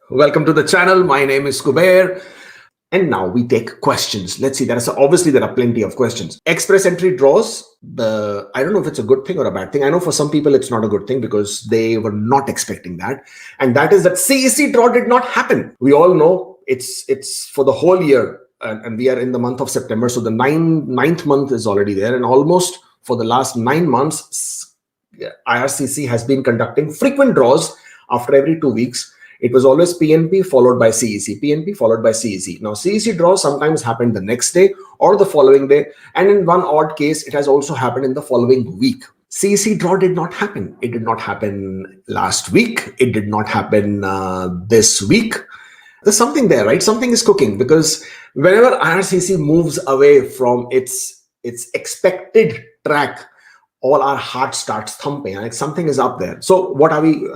Welcome to the channel. My name is Kubeir. And now we take questions. Let's see. Obviously there are plenty of questions. Express entry draws. I don't know if it's a good thing or a bad thing. I know for some people it's not a good thing because they were not expecting that. And that is that CEC draw did not happen. We all know it's for the whole year. And we are in the month of September. So the ninth month is already there. And almost for the last 9 months, IRCC has been conducting frequent draws after every 2 weeks. It was always PNP followed by CEC, PNP followed by CEC. Now, CEC draws sometimes happened the next day or the following day. And in one odd case, it has also happened in the following week. CEC draw did not happen. It did not happen last week. It did not happen this week. There's something there, right? Something is cooking because whenever IRCC moves away from its expected track, all our heart starts thumping. Like something is up there. So what are we...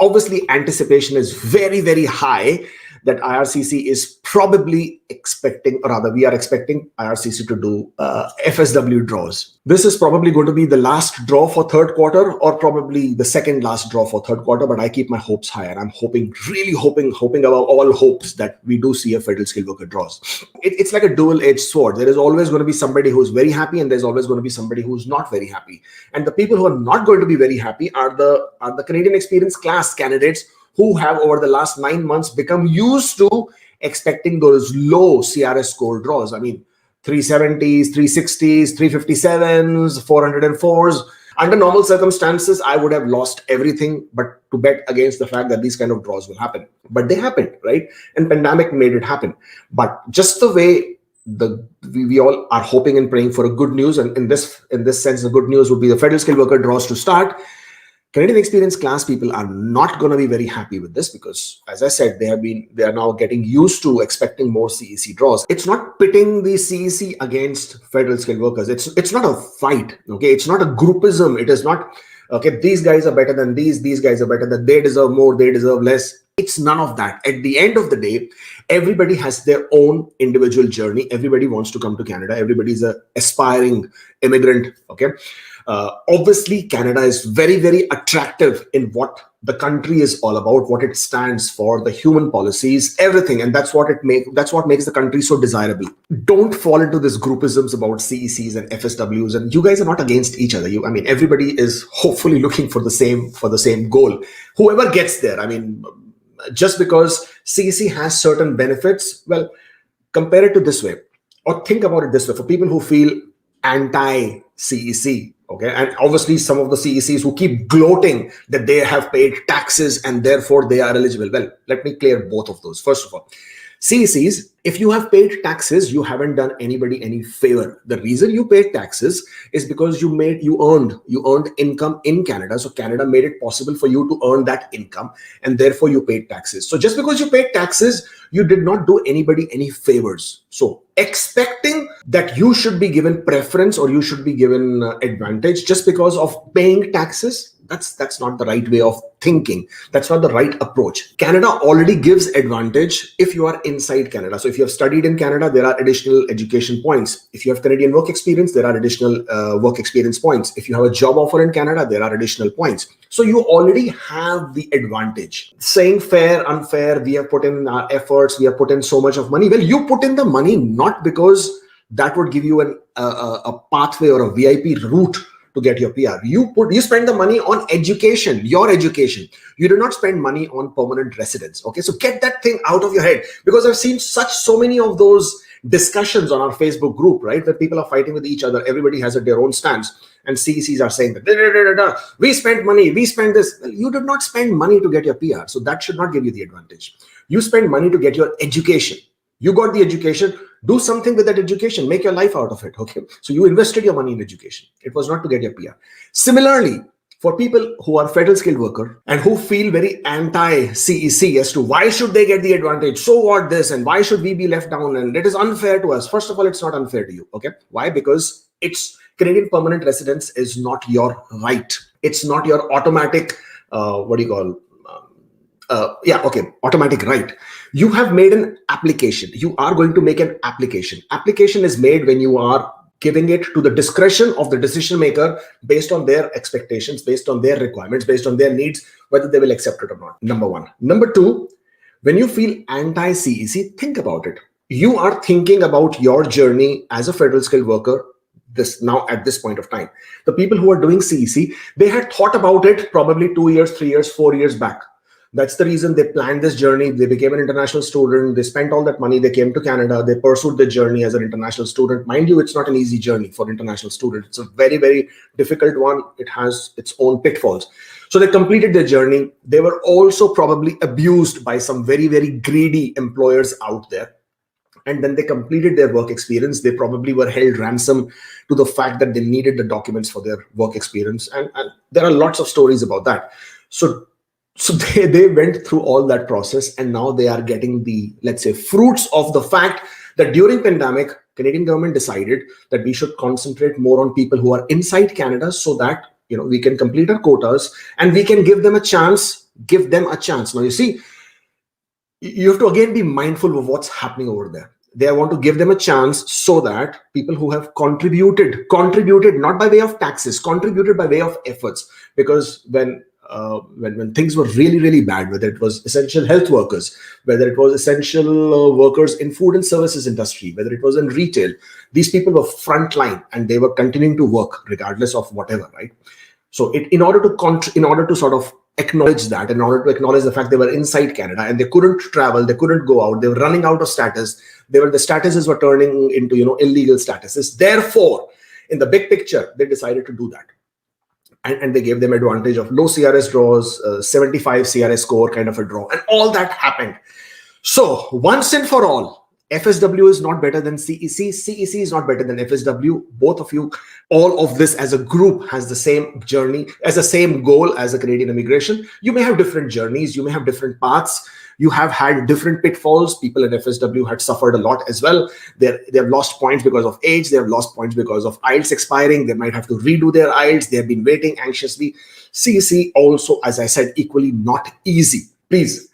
Obviously, anticipation is very, very high that IRCC is probably expecting, or rather, we are expecting IRCC to do FSW draws. This is probably going to be the last draw for third quarter, or probably the second last draw for third quarter. But I keep my hopes high, and I'm hoping, really hoping above all hopes that we do see a federal skilled worker draws. It's like a dual-edged sword. There is always going to be somebody who's very happy, and there's always going to be somebody who's not very happy. And the people who are not going to be very happy are the Canadian experience class candidates who have over the last 9 months become used to expecting those low CRS score draws. I mean, 370s, 360s, 357s, 404s. Under normal circumstances, I would have lost everything but to bet against the fact that these kind of draws will happen. But they happened, right? And pandemic made it happen. But just the way we all are hoping and praying for a good news, and in this sense, the good news would be the federal skilled worker draws to start. Canadian experience class people are not going to be very happy with this because, as I said, they are now getting used to expecting more CEC draws. It's not pitting the CEC against federal skilled workers. It's not a fight. Okay, it's not a groupism. It is not okay. These guys are better than these. These guys are better than they deserve more. They deserve less. It's none of that. At the end of the day, everybody has their own individual journey. Everybody wants to come to Canada. Everybody's an aspiring immigrant. Okay. Obviously, Canada is very, very attractive in what the country is all about, what it stands for, the human policies, everything. And that's what makes the country so desirable. Don't fall into this groupisms about CECs and FSWs. And you guys are not against each other. I mean, everybody is hopefully looking for the same goal. Whoever gets there, I mean, just because CEC has certain benefits, well, compare it to this way, or think about it this way. For people who feel anti-CEC, okay, and obviously some of the CECs who keep gloating that they have paid taxes and therefore they are eligible. Well, let me clear both of those. First of all, CECs, if you have paid taxes, you haven't done anybody any favor. The reason you paid taxes is because you earned income in Canada. So Canada made it possible for you to earn that income, and therefore you paid taxes. So just because you paid taxes, you did not do anybody any favors. So expecting that you should be given preference or you should be given advantage just because of paying taxes, that's not the right way of thinking. That's not the right approach. Canada already gives advantage if you are inside Canada. So if you have studied in Canada, there are additional education points. If you have Canadian work experience, there are additional work experience points. If you have a job offer in Canada, there are additional points. So you already have the advantage. Saying fair, unfair, we have put in our efforts, we have put in so much of money. Well, you put in the money not because that would give you a pathway or a VIP route to get your PR. You spend the money on education, your education. You do not spend money on permanent residence. Okay, so get that thing out of your head, because I've seen so many of those discussions on our Facebook group, right, where people are fighting with each other. Everybody has their own stance, and CECs are saying that we spent money, we spent this. Well, you did not spend money to get your PR, so that should not give you the advantage. You spend money to get your education. You got the education. Do something with that education. Make your life out of it. Okay. So you invested your money in education. It was not to get your PR. Similarly, for people who are federal skilled worker and who feel very anti-CEC as to why should they get the advantage, so what this, and why should we be left down, and it is unfair to us. First of all, it's not unfair to you. Okay. Why? Because it's Canadian permanent residence is not your right. It's not your automatic, automatic right. You have made an application. You are going to make an application. Application is made when you are giving it to the discretion of the decision maker based on their expectations, based on their requirements, based on their needs, whether they will accept it or not. Number one. Number two, When you feel anti-CEC, think about it. You are thinking about your journey as a federal skilled worker this now at this point of time. The people who are doing CEC, they had thought about it probably 2 years, 3 years, 4 years back. That's the reason they planned this journey. They became an international student. They spent all that money. They came to Canada. They pursued the journey as an international student. Mind you, it's not an easy journey for international students. It's a very, very difficult one. It has its own pitfalls. So they completed their journey. They were also probably abused by some very, very greedy employers out there. And then they completed their work experience. They probably were held ransom to the fact that they needed the documents for their work experience. And there are lots of stories about that. So they went through all that process, and now they are getting the, let's say, fruits of the fact that during pandemic, Canadian government decided that we should concentrate more on people who are inside Canada so that, we can complete our quotas and we can give them a chance. Now, you see, you have to again be mindful of what's happening over there. They want to give them a chance so that people who have contributed not by way of taxes, contributed by way of efforts, because when things were really, really bad, whether it was essential health workers, whether it was essential workers in food and services industry, whether it was in retail, these people were frontline and they were continuing to work regardless of whatever, right? So in order to sort of acknowledge that, in order to acknowledge the fact they were inside Canada and they couldn't travel, they couldn't go out, they were running out of status, the statuses were turning into illegal statuses. Therefore, in the big picture, they decided to do that. And they gave them advantage of low CRS draws, 75 CRS score kind of a draw, and all that happened. So once and for all, FSW is not better than CEC. CEC is not better than FSW. Both of you, all of this as a group has the same journey, as the same goal as a Canadian immigration. You may have different journeys. You may have different paths. You have had different pitfalls. People in FSW had suffered a lot as well. They have lost points because of age. They have lost points because of IELTS expiring. They might have to redo their IELTS. They have been waiting anxiously. CEC also, as I said, equally not easy. Please,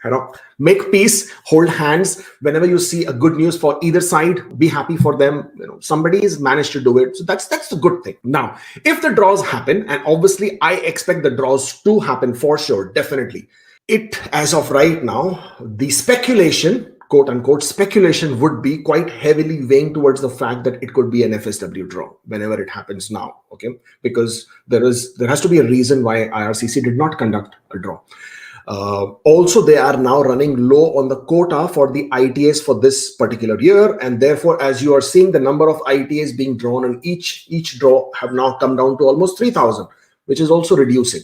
make peace, hold hands. Whenever you see a good news for either side, be happy for them. Somebody has managed to do it. So that's the good thing. Now, if the draws happen, and obviously I expect the draws to happen for sure, definitely. As of right now, the speculation, quote unquote, speculation would be quite heavily weighing towards the fact that it could be an FSW draw whenever it happens now, okay? Because there has to be a reason why IRCC did not conduct a draw. Also, they are now running low on the quota for the ITAs for this particular year, and therefore, as you are seeing, the number of ITAs being drawn on each draw have now come down to almost 3,000, which is also reducing.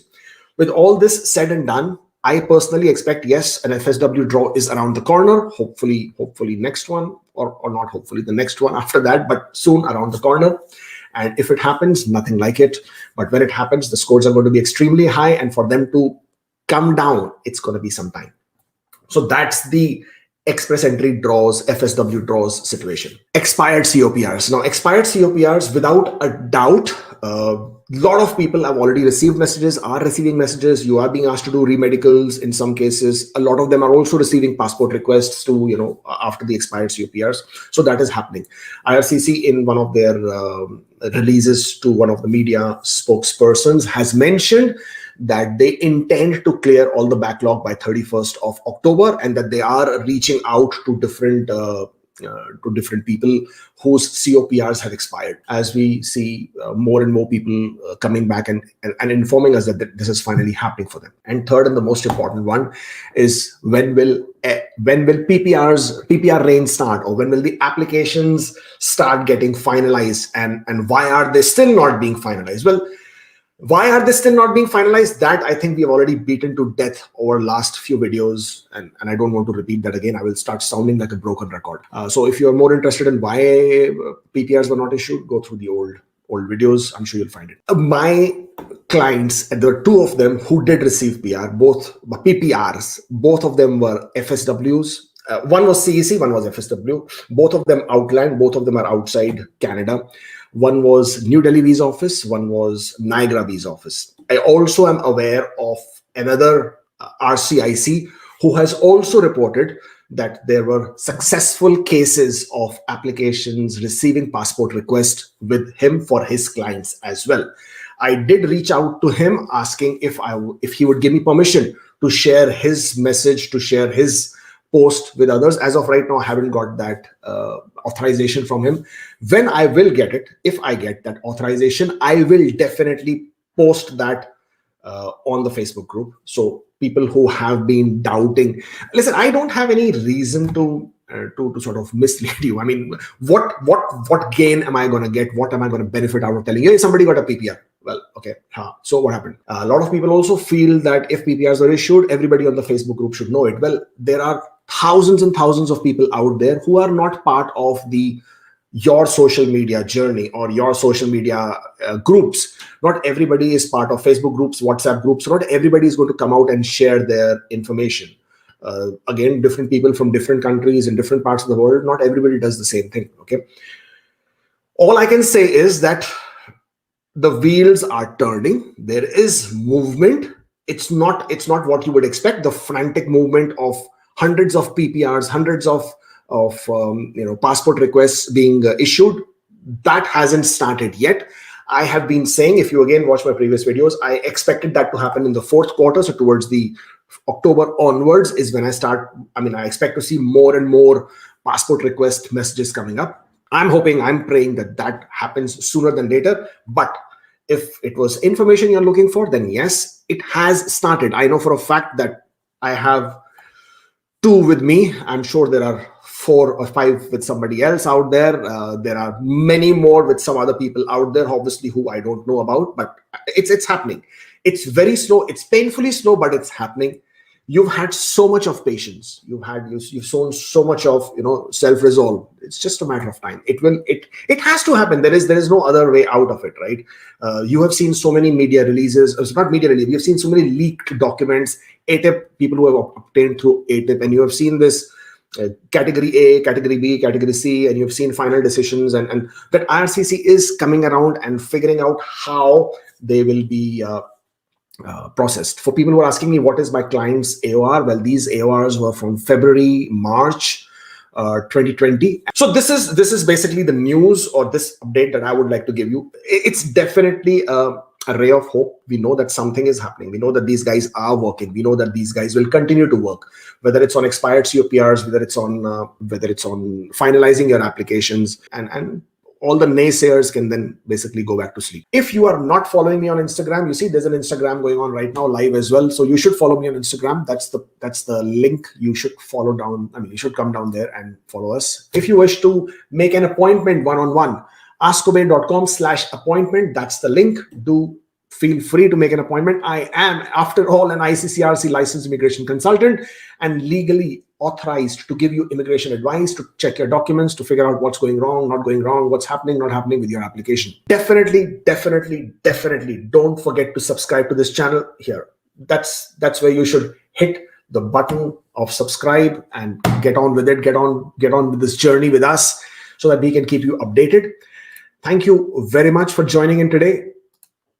With all this said and done, I personally expect, yes, an FSW draw is around the corner. Hopefully next one, or not hopefully the next one after that, but soon around the corner. And if it happens, nothing like it. But when it happens, the scores are going to be extremely high, and for them to come down, it's going to be some time. So that's the express entry draws, FSW draws situation. Expired COPRs. Now, expired COPRs, without a doubt, a lot of people have already received messages, are receiving messages. You are being asked to do remedicals in some cases. A lot of them are also receiving passport requests to, after the expired COPRs. So that is happening. IRCC, in one of their releases to one of the media spokespersons, has mentioned that they intend to clear all the backlog by 31st of October, and that they are reaching out to different people whose COPRs have expired. As we see more and more people coming back and informing us that this is finally happening for them. And third, and the most important one, is when will PPR rain start, or when will the applications start getting finalized, and why are they still not being finalized? Well, why are they still not being finalized? That I think we have already beaten to death over last few videos, and I don't want to repeat that again. I will start sounding like a broken record. So if you're more interested in why PPRs were not issued, go through the old videos. I'm sure you'll find it. My clients, and there were two of them who did receive both PPRs. Both of them were FSWs. One was CEC, one was FSW. Both of them outland. Both of them are outside Canada. One was New Delhi Visa Office, one was Niagara Visa Office. I also am aware of another RCIC who has also reported that there were successful cases of applications receiving passport requests with him for his clients as well. I did reach out to him asking if he would give me permission to share his message, to share his post with others. As of right now, I haven't got that authorization from him. When I will get it, if I get that authorization, I will definitely post that on the Facebook group. So people who have been doubting, listen, I don't have any reason to sort of mislead you. I mean, what gain am I going to get? What am I going to benefit out of telling you, hey, somebody got a PPR? Well, okay. So what happened? A lot of people also feel that if PPRs are issued, everybody on the Facebook group should know it. Well, there are thousands and thousands of people out there who are not part of your social media journey or your social media groups. Not everybody is part of Facebook groups, WhatsApp groups. Not everybody is going to come out and share their information. Again, different people from different countries in different parts of the world. Not everybody does the same thing. Okay. All I can say is that the wheels are turning. There is movement. It's not what you would expect. The frantic movement of hundreds of PPRs, hundreds of passport requests being issued, that hasn't started yet. I have been saying, if you again watch my previous videos, I expected that to happen in the fourth quarter. So towards the October onwards is when I expect to see more and more passport request messages coming up. I'm praying that happens sooner than later. But if it was information you're looking for, then yes, it has started. I know for a fact that I have 2 with me. I'm sure there are 4 or 5 with somebody else out there. There are many more with some other people out there, obviously, who I don't know about, but it's happening. It's very slow. It's painfully slow, but it's happening. You've had so much of patience. You've shown so much of self-resolve. It's just a matter of time. It has to happen. There is no other way out of it, right? You have seen so many media releases. It's not media release. You've seen so many leaked documents, ATIP, people who have obtained through ATIP, and you have seen this category A, category B, category C, and you've seen final decisions, and that IRCC is coming around and figuring out how they will be processed. For people who are asking me, what is my client's AOR? Well, these AORs were from February, March 2020. So this is basically the news or this update that I would like to give you. It's definitely a ray of hope. We know that something is happening. We know that these guys are working. We know that these guys will continue to work, whether it's on expired COPRs, whether it's on finalizing your applications, and all the naysayers can then basically go back to sleep. If you are not following me on Instagram, you see there's an Instagram going on right now live as well. So you should follow me on Instagram. That's the link. You should follow down. You should come down there and follow us. If you wish to make an appointment one-on-one, askkubeir.com/appointment. That's the link. Do feel free to make an appointment. I am, after all, an ICCRC licensed immigration consultant and legally authorized to give you immigration advice, to check your documents, to figure out what's going wrong, not going wrong, what's happening, not happening with your application. Definitely don't forget to subscribe to this channel here. That's where you should hit the button of subscribe and get on with it, get on with this journey with us so that we can keep you updated. Thank you very much for joining in today.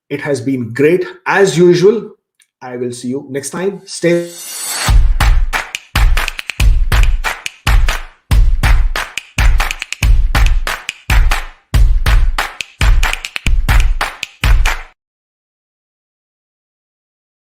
It has been great as usual. I will see you next time. Stay